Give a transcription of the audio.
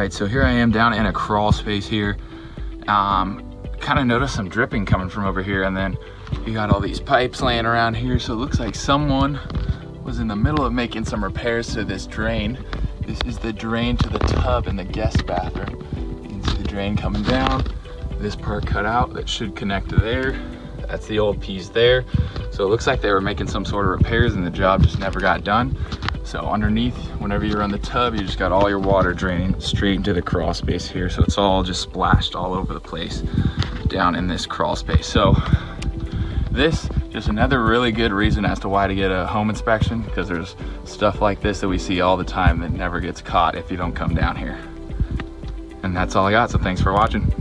right, so here I am down in a crawl space here. Kind of noticed some dripping coming from over here, and then you got all these pipes laying around here. So it looks like someone was in the middle of making some repairs to this drain. This is the drain to the tub in the guest bathroom. You can see the drain coming down. This part cut out that should connect to there. That's the old piece there. So it looks like they were making some sort of repairs and the job just never got done. So underneath, whenever you're on the tub, you just got all your water draining straight into the crawl space here. So it's all just splashed all over the place down in this crawl space. So this, just another really good reason as to why to get a home inspection, because there's stuff like this that we see all the time that never gets caught if you don't come down here. And that's all I got, so thanks for watching.